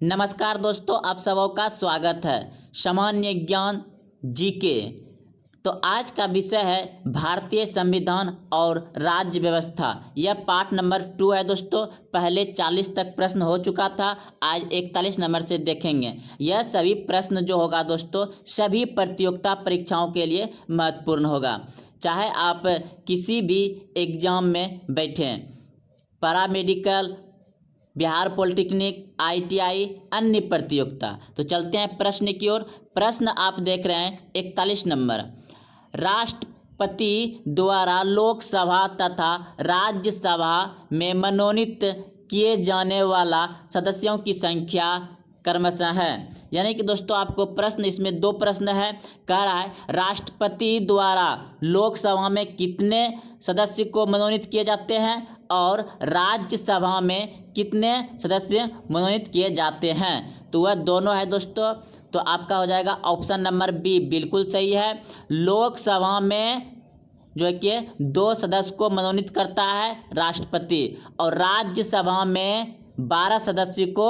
नमस्कार दोस्तों, आप सबों का स्वागत है सामान्य ज्ञान जीके। तो आज का विषय है भारतीय संविधान और राज्य व्यवस्था। यह पार्ट नंबर 2 है दोस्तों। पहले 40 तक प्रश्न हो चुका था, आज 41 नंबर से देखेंगे। यह सभी प्रश्न जो होगा दोस्तों सभी प्रतियोगिता परीक्षाओं के लिए महत्वपूर्ण होगा। चाहे आप किसी भी एग्जाम में बैठें, पैरामेडिकल, बिहार पॉलिटेक्निक, ITI, अन्य प्रतियोगिता। तो चलते हैं प्रश्न की ओर। प्रश्न आप देख रहे हैं 41 नंबर। राष्ट्रपति द्वारा लोकसभा तथा राज्यसभा में मनोनीत किए जाने वाला सदस्यों की संख्या क्रमशः है। यानी कि दोस्तों आपको प्रश्न, इसमें 2 प्रश्न है। कह रहा है राष्ट्रपति द्वारा लोकसभा में कितने सदस्य को मनोनीत किए जाते हैं और राज्यसभा में कितने सदस्य मनोनीत किए जाते हैं। तो वह दोनों है दोस्तों। तो आपका हो जाएगा ऑप्शन नंबर बी बिल्कुल सही है। लोकसभा में जो है कि 2 सदस्य को मनोनीत करता है राष्ट्रपति, और राज्यसभा में 12 सदस्य को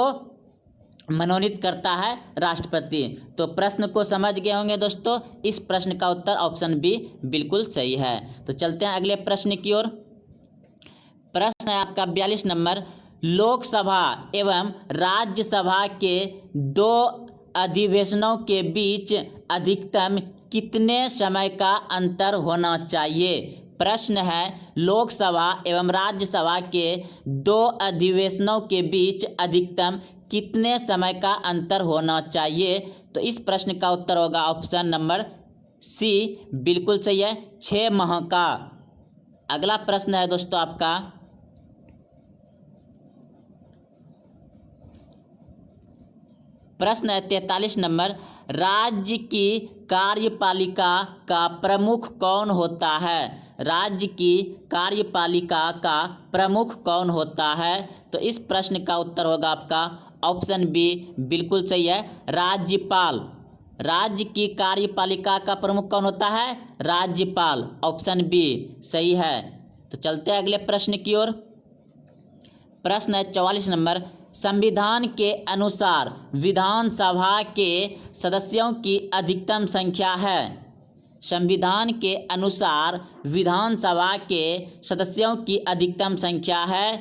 मनोनीत करता है राष्ट्रपति। तो प्रश्न को समझ गए होंगे दोस्तों। इस प्रश्न का उत्तर ऑप्शन बी बिल्कुल सही है। तो चलते हैं अगले प्रश्न की ओर। प्रश्न है आपका 42 नंबर। लोकसभा एवं राज्यसभा के 2 अधिवेशनों के बीच अधिकतम कितने समय का अंतर होना चाहिए। प्रश्न है लोकसभा एवं राज्यसभा के 2 अधिवेशनों के बीच अधिकतम कितने समय का अंतर होना चाहिए। तो इस प्रश्न का उत्तर होगा ऑप्शन नंबर सी बिल्कुल सही है, 6 माह का। अगला प्रश्न है दोस्तों आपका प्रश्न है 43 नंबर। राज्य की कार्यपालिका का प्रमुख कौन होता है। राज्य की कार्यपालिका का प्रमुख कौन होता है। तो इस प्रश्न का उत्तर होगा आपका ऑप्शन बी बिल्कुल सही है, राज्यपाल। राज्य की कार्यपालिका का प्रमुख कौन होता है, राज्यपाल। ऑप्शन बी सही है। तो चलते हैं अगले प्रश्न की ओर। प्रश्न है 44 नंबर। संविधान के अनुसार विधानसभा के सदस्यों की अधिकतम संख्या है। संविधान के अनुसार विधानसभा के सदस्यों की अधिकतम संख्या है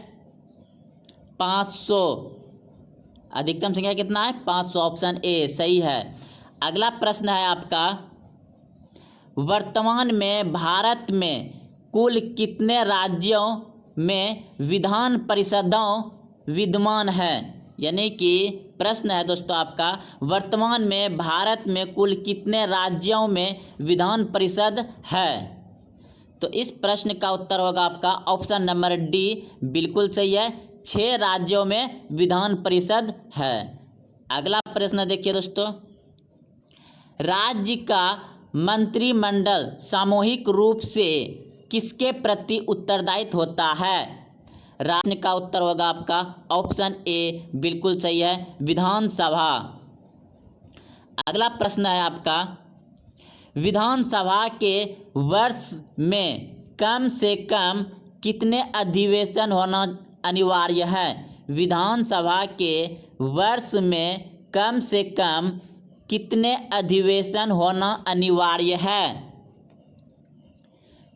500। अधिकतम संख्या कितना है, 500। ऑप्शन ए सही है। अगला प्रश्न है आपका वर्तमान में भारत में कुल कितने राज्यों में विधान परिषदों विद्यमान है। यानी कि प्रश्न है दोस्तों आपका वर्तमान में भारत में कुल कितने राज्यों में विधान परिषद है। तो इस प्रश्न का उत्तर होगा आपका ऑप्शन नंबर डी बिल्कुल सही है, 6 राज्यों में विधान परिषद है। अगला प्रश्न देखिए दोस्तों। राज्य का मंत्रिमंडल सामूहिक रूप से किसके प्रति उत्तरदायित्व होता है। राज्य का उत्तर होगा आपका ऑप्शन ए बिल्कुल सही है, विधानसभा। अगला प्रश्न है आपका विधानसभा के वर्ष में कम से कम कितने अधिवेशन होना अनिवार्य है। विधानसभा के वर्ष में कम से कम कितने अधिवेशन होना अनिवार्य है।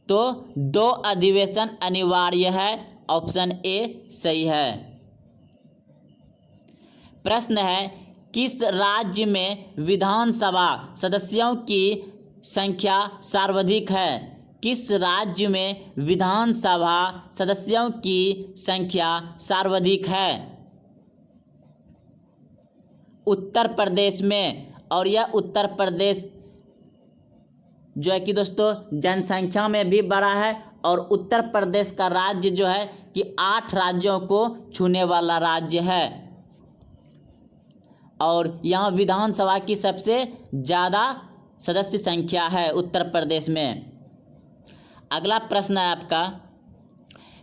तो 2 अधिवेशन अनिवार्य है। ऑप्शन ए सही है। प्रश्न है किस राज्य में विधानसभा सदस्यों की संख्या सर्वाधिक है। किस राज्य में विधानसभा सदस्यों की संख्या सर्वाधिक है। उत्तर प्रदेश में। और यह उत्तर प्रदेश जो है कि दोस्तों जनसंख्या में भी बड़ा है, और उत्तर प्रदेश का राज्य जो है कि 8 राज्यों को छूने वाला राज्य है, और यहाँ विधानसभा की सबसे ज़्यादा सदस्य संख्या है उत्तर प्रदेश में। अगला प्रश्न है आपका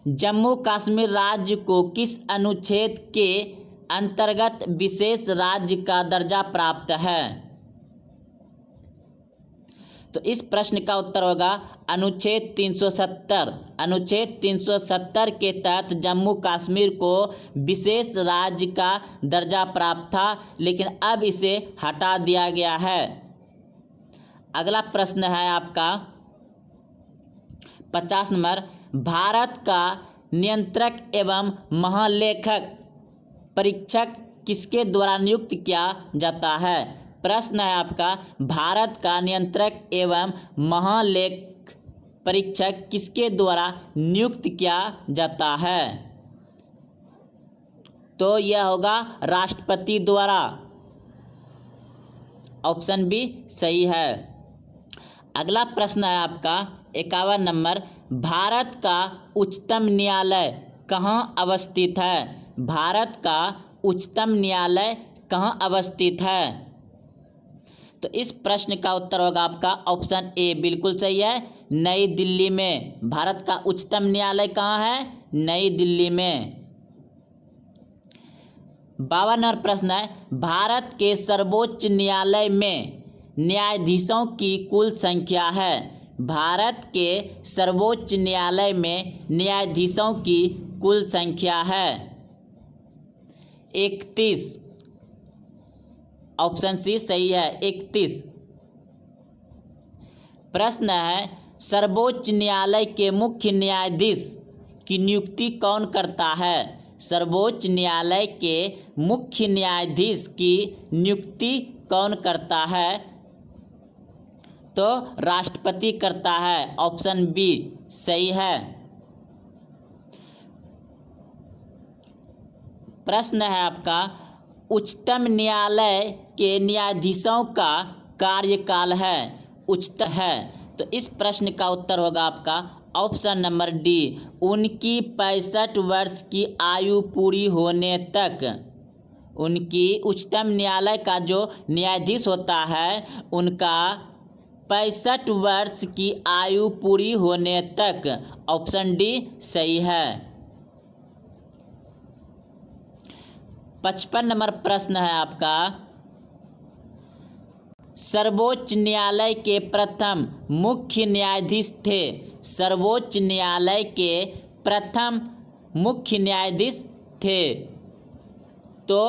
जम्मू कश्मीर राज्य को किस अनुच्छेद के अंतर्गत विशेष राज्य का दर्जा प्राप्त है। तो इस प्रश्न का उत्तर होगा अनुच्छेद 370। अनुच्छेद 370 के तहत जम्मू कश्मीर को विशेष राज्य का दर्जा प्राप्त था, लेकिन अब इसे हटा दिया गया है। अगला प्रश्न है आपका 50 नंबर, भारत का नियंत्रक एवं महालेखक परीक्षक किसके द्वारा नियुक्त किया जाता है? प्रश्न है आपका, भारत का नियंत्रक एवं महालेख परीक्षक किसके द्वारा नियुक्त किया जाता है? तो यह होगा राष्ट्रपति द्वारा। ऑप्शन बी सही है। अगला प्रश्न है आपका 51 नंबर, भारत का उच्चतम न्यायालय कहाँ अवस्थित है? भारत का उच्चतम न्यायालय कहाँ अवस्थित है? तो इस प्रश्न का उत्तर होगा आपका ऑप्शन ए बिल्कुल सही है, नई दिल्ली में। भारत का उच्चतम न्यायालय कहाँ है? नई दिल्ली में। 52 नंबर प्रश्न है, भारत के सर्वोच्च न्यायालय में न्यायाधीशों की कुल संख्या है? भारत के सर्वोच्च न्यायालय में न्यायाधीशों की कुल संख्या है 31। ऑप्शन सी सही है, 31। प्रश्न है, सर्वोच्च न्यायालय के मुख्य न्यायाधीश की नियुक्ति कौन करता है? सर्वोच्च न्यायालय के मुख्य न्यायाधीश की नियुक्ति कौन करता है? तो राष्ट्रपति करता है। ऑप्शन बी सही है। प्रश्न है आपका, उच्चतम न्यायालय के न्यायाधीशों का कार्यकाल है उच्चतम है? तो इस प्रश्न का उत्तर होगा आपका ऑप्शन नंबर डी, उनकी 65 वर्ष की आयु पूरी होने तक। उनकी उच्चतम न्यायालय का जो न्यायाधीश होता है उनका 65 वर्ष की आयु पूरी होने तक। ऑप्शन डी सही है। 55 नंबर प्रश्न है आपका, सर्वोच्च न्यायालय के प्रथम मुख्य न्यायाधीश थे? सर्वोच्च न्यायालय के प्रथम मुख्य न्यायाधीश थे? तो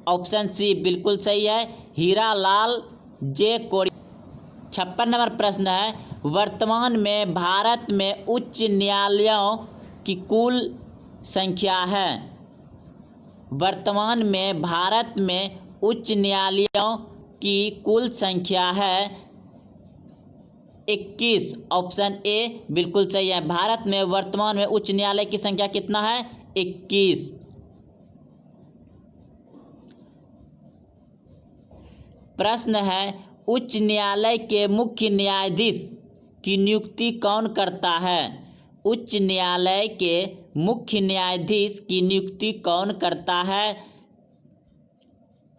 ऑप्शन सी बिल्कुल सही है, हीरालाल जे कोड़ी। 56 नंबर प्रश्न है, वर्तमान में भारत में उच्च न्यायालयों की कुल संख्या है? वर्तमान में भारत में उच्च न्यायालयों की कुल संख्या है 21। ऑप्शन ए बिल्कुल सही है, भारत में वर्तमान में उच्च न्यायालय की संख्या कितना है? 21। प्रश्न है, उच्च न्यायालय के मुख्य न्यायाधीश की नियुक्ति कौन करता है? उच्च न्यायालय के मुख्य न्यायाधीश की नियुक्ति कौन करता है?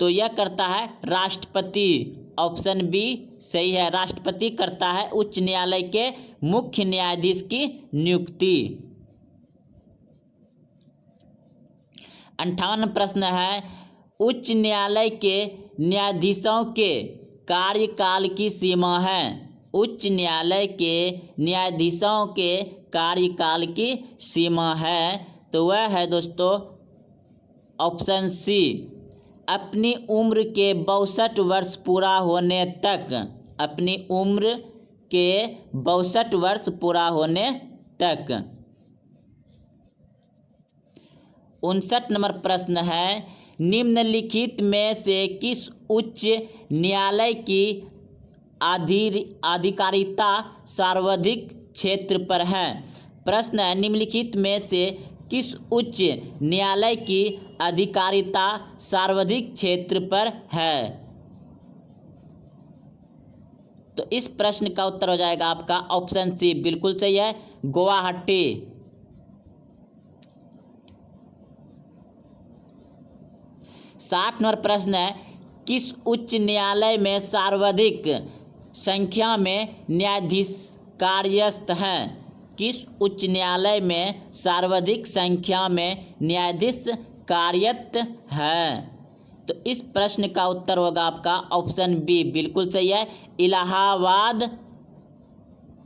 तो यह करता है राष्ट्रपति। ऑप्शन बी सही है, राष्ट्रपति करता है उच्च न्यायालय के मुख्य न्यायाधीश की नियुक्ति। 58 प्रश्न है, उच्च न्यायालय के न्यायाधीशों के कार्यकाल की सीमा है? उच्च न्यायालय के न्यायाधीशों के कार्यकाल की सीमा है तो वह है दोस्तों ऑप्शन सी, अपनी उम्र के 62 वर्ष पूरा होने तक। अपनी उम्र के 62 वर्ष पूरा होने तक। 59 नंबर प्रश्न है, निम्नलिखित में से किस उच्च न्यायालय की आधिकारिता सर्वाधिक क्षेत्र पर है? प्रश्न है, निम्नलिखित में से किस उच्च न्यायालय की आधिकारिता सर्वाधिक क्षेत्र पर है? तो इस प्रश्न का उत्तर हो जाएगा आपका ऑप्शन सी बिल्कुल सही है, गुवाहाटी। 60 नंबर प्रश्न है, किस उच्च न्यायालय में सर्वाधिक संख्या में न्यायाधीश कार्यस्थ हैं? किस उच्च न्यायालय में सर्वाधिक संख्या में न्यायाधीश कार्यरत हैं? तो इस प्रश्न का उत्तर होगा आपका ऑप्शन बी बिल्कुल सही है, इलाहाबाद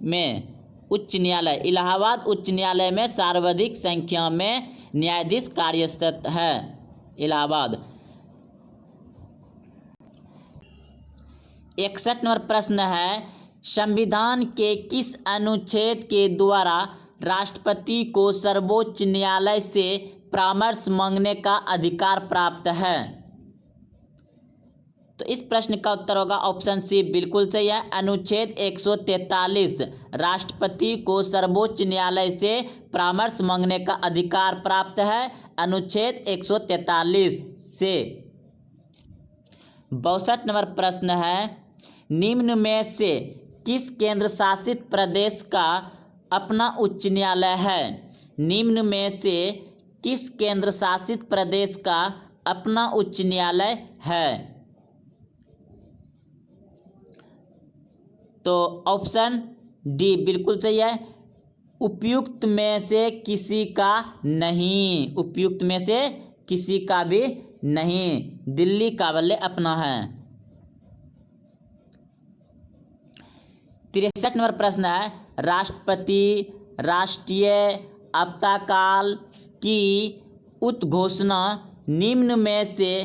में उच्च न्यायालय, इलाहाबाद उच्च न्यायालय में सर्वाधिक संख्या में न्यायाधीश कार्यरत है, इलाहाबाद। 61 नंबर प्रश्न है, संविधान के किस अनुच्छेद के द्वारा राष्ट्रपति को सर्वोच्च न्यायालय से परामर्श मांगने का अधिकार प्राप्त है? तो इस प्रश्न का उत्तर होगा ऑप्शन सी, बिल्कुल सही है, अनुच्छेद 143। राष्ट्रपति को सर्वोच्च न्यायालय से परामर्श मांगने का अधिकार प्राप्त है अनुच्छेद 143 से। 62 नंबर प्रश्न है, निम्न में से किस केंद्र शासित प्रदेश का अपना उच्च न्यायालय है? निम्न में से किस केंद्र शासित प्रदेश का अपना उच्च न्यायालय है? तो ऑप्शन डी बिल्कुल सही है, उपयुक्त में से किसी का नहीं, उपयुक्त में से किसी का भी नहीं, दिल्ली का बल्ले अपना है। 63 नंबर प्रश्न है, राष्ट्रपति राष्ट्रीय आपातकाल की उद्घोषणा निम्न में से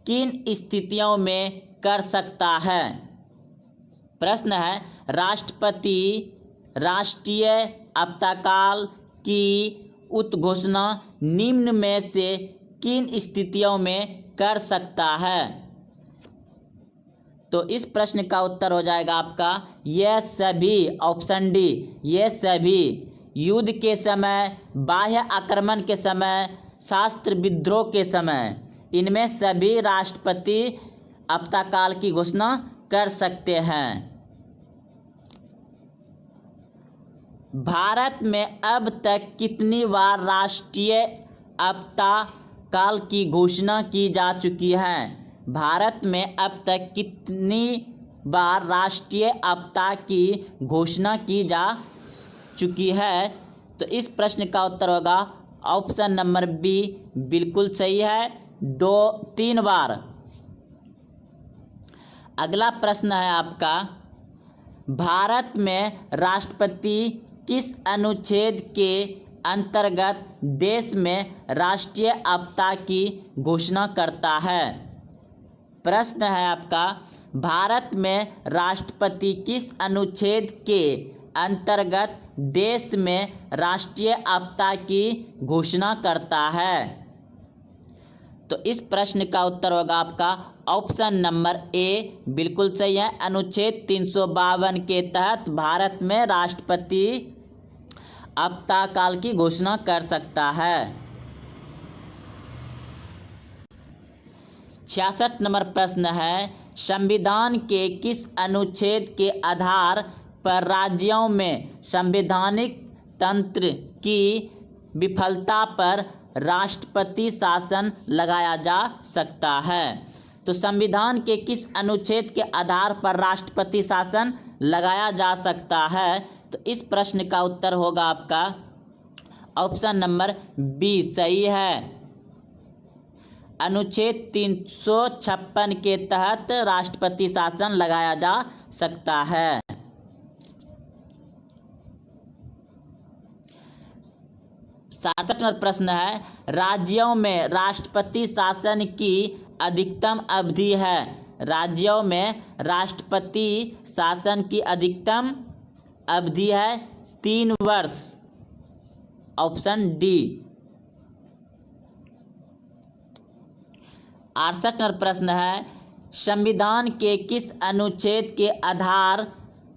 किन स्थितियों में कर सकता है? प्रश्न है, राष्ट्रपति राष्ट्रीय आपातकाल की उद्घोषणा निम्न में से किन स्थितियों में कर सकता है? तो इस प्रश्न का उत्तर हो जाएगा आपका यह सभी, ऑप्शन डी, ये सभी। युद्ध के समय, बाह्य आक्रमण के समय, शस्त्र विद्रोह के समय, इनमें सभी राष्ट्रपति आपातकाल की घोषणा कर सकते हैं। भारत में अब तक कितनी बार राष्ट्रीय आपातकाल की घोषणा की जा चुकी है? भारत में अब तक कितनी बार राष्ट्रीय आपदा की घोषणा की जा चुकी है? तो इस प्रश्न का उत्तर होगा ऑप्शन नंबर बी, बिल्कुल सही है, 3 बार। अगला प्रश्न है आपका, भारत में राष्ट्रपति किस अनुच्छेद के अंतर्गत देश में राष्ट्रीय आपदा की घोषणा करता है? प्रश्न है आपका, भारत में राष्ट्रपति किस अनुच्छेद के अंतर्गत देश में राष्ट्रीय आपदा की घोषणा करता है? तो इस प्रश्न का उत्तर होगा आपका ऑप्शन नंबर ए, बिल्कुल सही है, अनुच्छेद 352 के तहत भारत में राष्ट्रपति आपातकाल की घोषणा कर सकता है। 66 नंबर प्रश्न है, संविधान के किस अनुच्छेद के आधार पर राज्यों में संवैधानिक तंत्र की विफलता पर राष्ट्रपति शासन लगाया जा सकता है? तो संविधान के किस अनुच्छेद के आधार पर राष्ट्रपति शासन लगाया जा सकता है? तो इस प्रश्न का उत्तर होगा आपका ऑप्शन नंबर बी, सही है, अनुच्छेद 356 के तहत राष्ट्रपति शासन लगाया जा सकता है। 67 नंबर प्रश्न है, राज्यों में राष्ट्रपति शासन की अधिकतम अवधि है? राज्यों में राष्ट्रपति शासन की अधिकतम अवधि है 3 वर्ष, ऑप्शन डी। 68 नंबर प्रश्न है, संविधान के किस अनुच्छेद के आधार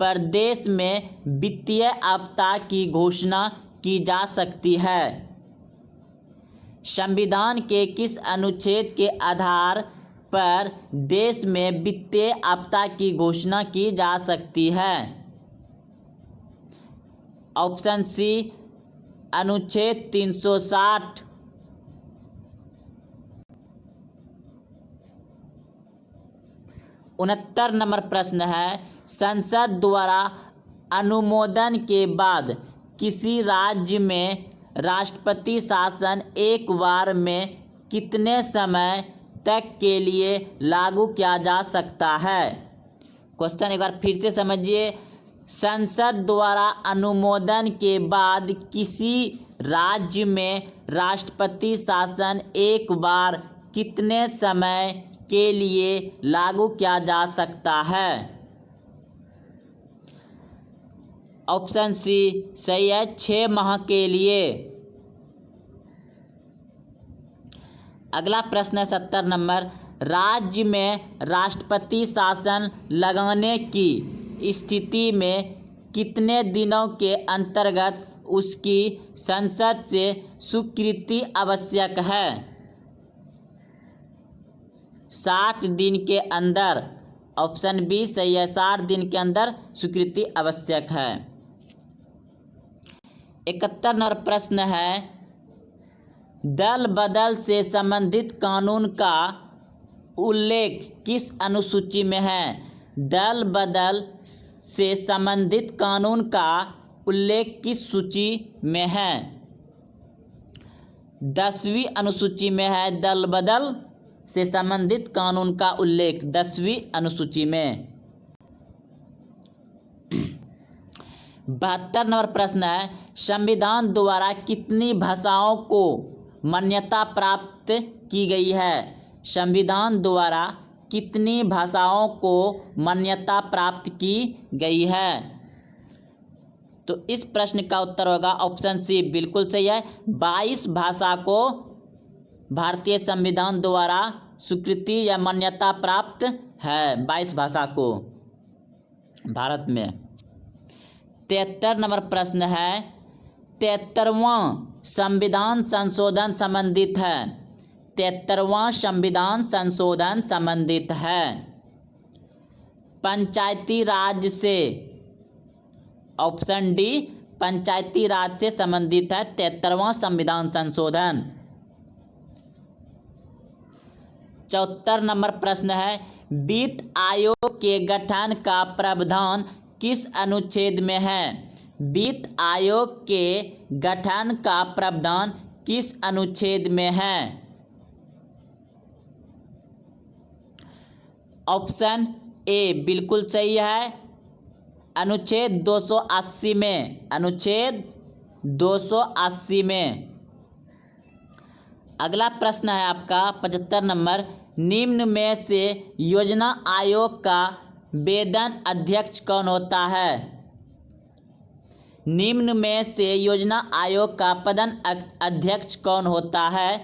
पर देश में वित्तीय आपदा की घोषणा की जा सकती है? संविधान के किस अनुच्छेद के आधार पर देश में वित्तीय आपदा की घोषणा की जा सकती है? ऑप्शन सी, अनुच्छेद 360। 69 नंबर प्रश्न है, संसद द्वारा अनुमोदन के बाद किसी राज्य में राष्ट्रपति शासन एक बार में कितने समय तक के लिए लागू किया जा सकता है? क्वेश्चन एक बार फिर से समझिए, संसद द्वारा अनुमोदन के बाद किसी राज्य में राष्ट्रपति शासन एक बार कितने समय के लिए लागू किया जा सकता है? ऑप्शन सी सही है, 6 माह के लिए। अगला प्रश्न है 70 नंबर। राज्य में राष्ट्रपति शासन लगाने की स्थिति में कितने दिनों के अंतर्गत उसकी संसद से स्वीकृति आवश्यक है? 60 दिन के अंदर। ऑप्शन बी सही है, 60 दिन के अंदर स्वीकृति आवश्यक है। 71 नंबर प्रश्न है, दल बदल से संबंधित कानून का उल्लेख किस अनुसूची में है? दल बदल से संबंधित कानून का उल्लेख किस सूची में है? 10वीं अनुसूची में है दल बदल से संबंधित कानून का उल्लेख, 10वीं अनुसूची में। 72 नंबर प्रश्न है, संविधान द्वारा कितनी भाषाओं को मान्यता प्राप्त की गई है? संविधान द्वारा कितनी भाषाओं को मान्यता प्राप्त की गई है? तो इस प्रश्न का उत्तर होगा ऑप्शन सी, बिल्कुल सही है, 22 भाषा को भारतीय संविधान द्वारा स्वीकृति या मान्यता प्राप्त है, 22 भाषा को भारत में। 73 नंबर प्रश्न है, 73वां संविधान संशोधन संबंधित है। 73वां संविधान संशोधन संबंधित है पंचायती राज से। ऑप्शन डी पंचायती राज से संबंधित है 73वां संविधान संशोधन। 74 नंबर प्रश्न है, वित्त आयोग के गठन का प्रावधान किस अनुच्छेद में है? वित्त आयोग के गठन का प्रावधान किस अनुच्छेद में है? ऑप्शन ए बिल्कुल सही है, अनुच्छेद 280 में, अनुच्छेद 280 में। अगला प्रश्न है आपका 75 नंबर, निम्न में से योजना आयोग का वेतन अध्यक्ष कौन होता है? निम्न में से योजना आयोग का प्रधान अध्यक्ष कौन होता है?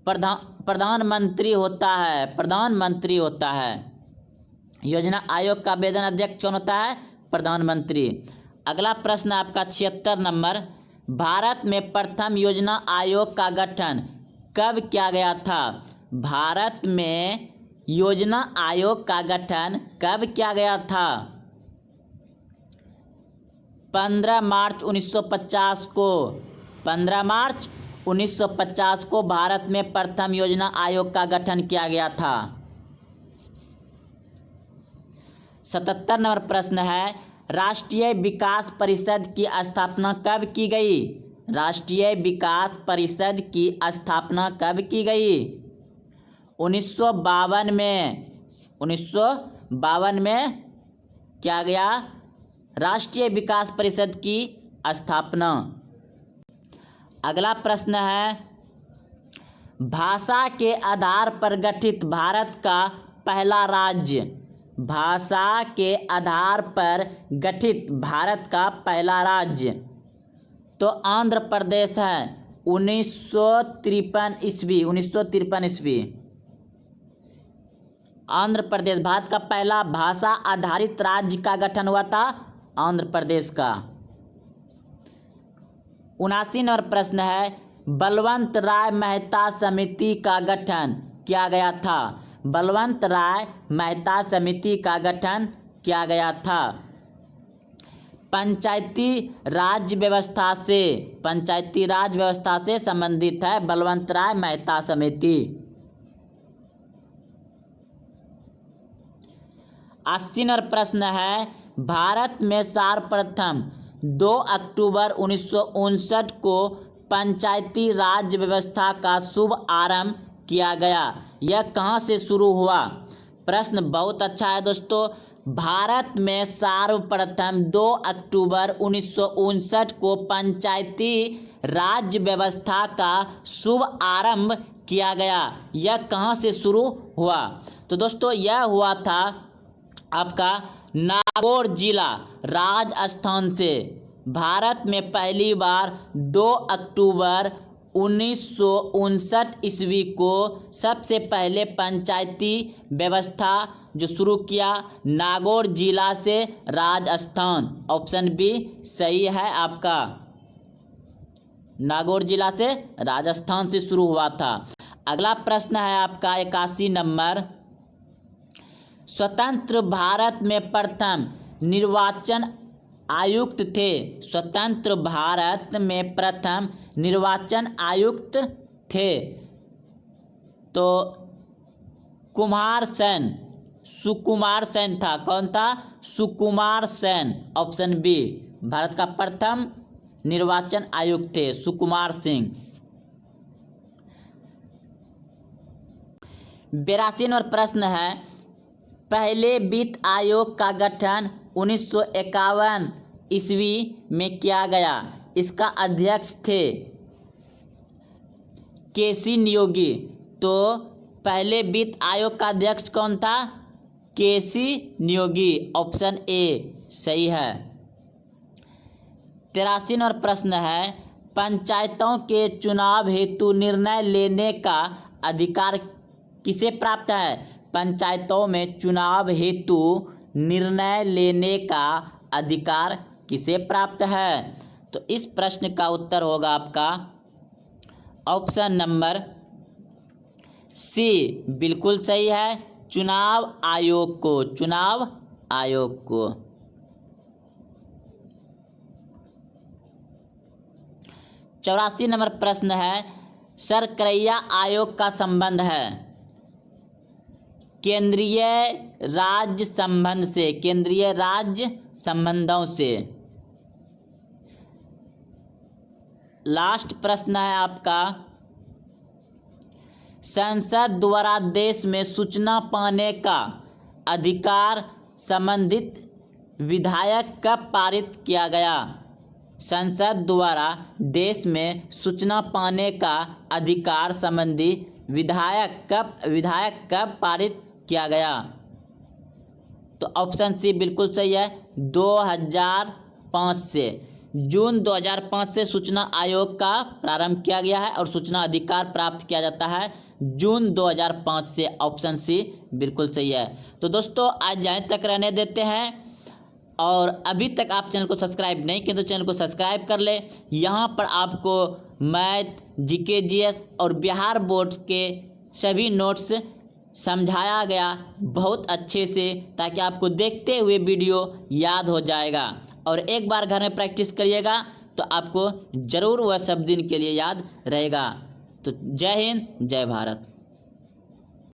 प्रधानमंत्री होता है, प्रधानमंत्री होता है। योजना आयोग का वेतन अध्यक्ष कौन होता है? प्रधानमंत्री। अगला प्रश्न आपका 76 नंबर, भारत में प्रथम योजना आयोग का गठन कब किया गया था? भारत में योजना आयोग का गठन कब किया गया था? 15 मार्च 1950 को, 15 मार्च 1950 को भारत में प्रथम योजना आयोग का गठन किया गया था। 77 नंबर प्रश्न है, राष्ट्रीय विकास परिषद की स्थापना कब की गई? राष्ट्रीय विकास परिषद की स्थापना कब की गई? 1952 में, 1952 में किया गया राष्ट्रीय विकास परिषद की स्थापना। अगला प्रश्न है, भाषा के आधार पर गठित भारत का पहला राज्य। भाषा के आधार पर गठित भारत का पहला राज्य तो आंध्र प्रदेश है, 1953 ईस्वी, 1953 ईस्वी। आंध्र प्रदेश भारत का पहला भाषा आधारित राज्य का गठन हुआ था आंध्र प्रदेश का। 79 नंबर प्रश्न है, बलवंत राय मेहता समिति का गठन किया गया था। बलवंत राय मेहता समिति का गठन किया गया था पंचायती राज व्यवस्था से, पंचायती राज व्यवस्था से संबंधित है बलवंत राय मेहता समिति। 80 नंबर प्रश्न है, भारत में सर्वप्रथम 2 अक्टूबर 1959 को पंचायती राज व्यवस्था का शुभ आरंभ किया गया। यह कहाँ से शुरू हुआ? प्रश्न बहुत अच्छा है दोस्तों। भारत में सर्वप्रथम 2 अक्टूबर 1959 को पंचायती राज व्यवस्था का शुभ आरंभ किया गया। यह कहाँ से शुरू हुआ? तो दोस्तों यह हुआ था आपका नागौर जिला राजस्थान से। भारत में पहली बार 2 अक्टूबर 1959 ईस्वी को सबसे पहले पंचायती व्यवस्था जो शुरू किया नागौर जिला से राजस्थान। ऑप्शन बी सही है आपका, नागौर जिला से राजस्थान से शुरू हुआ था। अगला प्रश्न है आपका 81 नंबर। स्वतंत्र भारत में प्रथम निर्वाचन आयुक्त थे। स्वतंत्र भारत में प्रथम निर्वाचन आयुक्त थे तो कुमार सेन, सुकुमार सेन था। कौन था? सुकुमार सेन। ऑप्शन बी भारत का प्रथम निर्वाचन आयुक्त थे सुकुमार सिंह। 82 नंबर प्रश्न है, पहले वित्त आयोग का गठन 1951 ईस्वी में किया गया। इसका अध्यक्ष थे केसी नियोगी। तो पहले वित्त आयोग का अध्यक्ष कौन था? केसी नियोगी। ऑप्शन ए सही है। 83 नंबर प्रश्न है, पंचायतों के चुनाव हेतु निर्णय लेने का अधिकार किसे प्राप्त है? पंचायतों में चुनाव हेतु निर्णय लेने का अधिकार किसे प्राप्त है? तो इस प्रश्न का उत्तर होगा आपका ऑप्शन नंबर सी, बिल्कुल सही है, चुनाव आयोग को। चुनाव आयोग को। 84 नंबर प्रश्न है, सरकैया आयोग का संबंध है केंद्रीय राज्य संबंध से। केंद्रीय राज्य संबंधों से। लास्ट प्रश्न है आपका, संसद द्वारा देश में सूचना पाने का अधिकार संबंधित विधेयक कब पारित किया गया? संसद द्वारा देश में सूचना पाने का अधिकार संबंधी विधेयक कब पारित किया गया? तो ऑप्शन सी बिल्कुल सही है, 2005 से। जून 2005 से सूचना आयोग का प्रारंभ किया गया है और सूचना अधिकार प्राप्त किया जाता है जून 2005 से। ऑप्शन सी बिल्कुल सही है। तो दोस्तों आज यहीं तक रहने देते हैं, और अभी तक आप चैनल को सब्सक्राइब नहीं किए तो चैनल को सब्सक्राइब कर ले। यहाँ पर आपको मैथ, जीके, जीएस और बिहार बोर्ड के सभी नोट्स समझाया गया बहुत अच्छे से, ताकि आपको देखते हुए वीडियो याद हो जाएगा। और एक बार घर में प्रैक्टिस करिएगा तो आपको ज़रूर वह सब दिन के लिए याद रहेगा। तो जय हिंद, जय भारत।